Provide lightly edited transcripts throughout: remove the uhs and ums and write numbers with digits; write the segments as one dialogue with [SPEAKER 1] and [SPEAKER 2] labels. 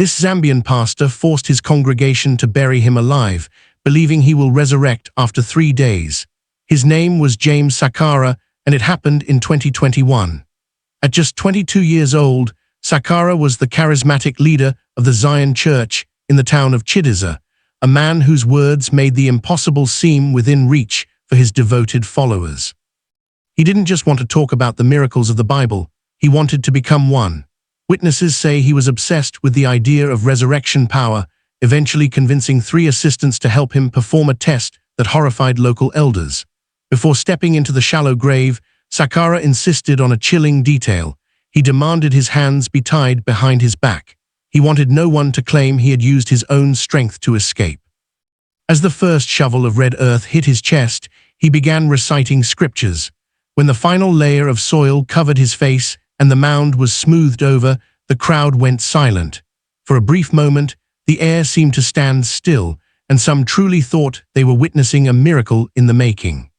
[SPEAKER 1] This Zambian pastor forced his congregation to bury him alive, believing he will resurrect after 3 days. His name was James Sakala, and it happened in 2021. At just 22 years old, Sakala was the charismatic leader of the Zion Church in the town of Chidiza, a man whose words made the impossible seem within reach for his devoted followers. He didn't just want to talk about the miracles of the Bible, he wanted to become one. Witnesses say he was obsessed with the idea of resurrection power, eventually convincing 3 assistants to help him perform a test that horrified local elders. Before stepping into the shallow grave, Sakala insisted on a chilling detail. He demanded his hands be tied behind his back. He wanted no one to claim he had used his own strength to escape. As the first shovel of red earth hit his chest, he began reciting scriptures. When the final layer of soil covered his face and the mound was smoothed over, the crowd went silent. For a brief moment, the air seemed to stand still, and some truly thought they were witnessing a miracle in the making.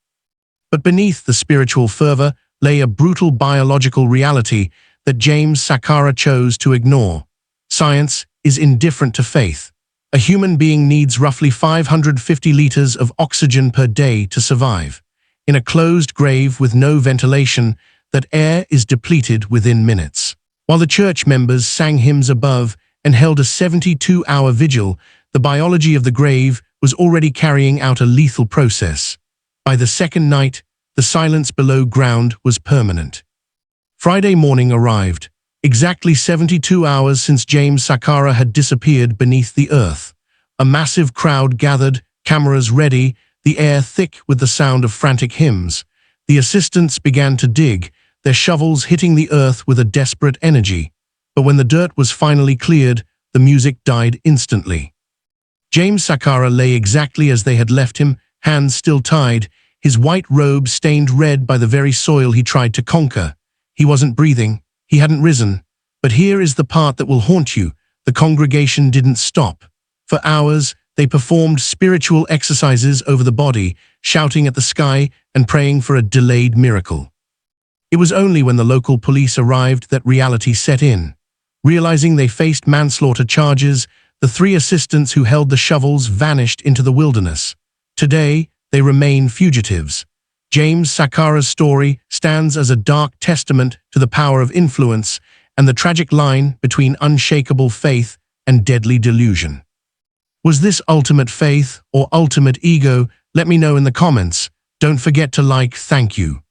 [SPEAKER 1] But beneath the spiritual fervor lay a brutal biological reality that James Sakala chose to ignore. Science is indifferent to faith. A human being needs roughly 550 liters of oxygen per day to survive. In a closed grave with no ventilation, that air is depleted within minutes. While the church members sang hymns above and held a 72-hour vigil, the biology of the grave was already carrying out a lethal process. By the second night, the silence below ground was permanent. Friday morning arrived, exactly 72 hours since James Sakala had disappeared beneath the earth. A massive crowd gathered, cameras ready, the air thick with the sound of frantic hymns. The assistants began to dig, their shovels hitting the earth with a desperate energy. But when the dirt was finally cleared, the music died instantly. James Sakala lay exactly as they had left him, hands still tied, his white robe stained red by the very soil he tried to conquer. He wasn't breathing, he hadn't risen. But here is the part that will haunt you. The congregation didn't stop. For hours, they performed spiritual exercises over the body, shouting at the sky and praying for a delayed miracle. It was only when the local police arrived that reality set in. Realizing they faced manslaughter charges, the 3 assistants who held the shovels vanished into the wilderness. Today, they remain fugitives. James Sakala's story stands as a dark testament to the power of influence and the tragic line between unshakable faith and deadly delusion. Was this ultimate faith or ultimate ego? Let me know in the comments. Don't forget to like. Thank you.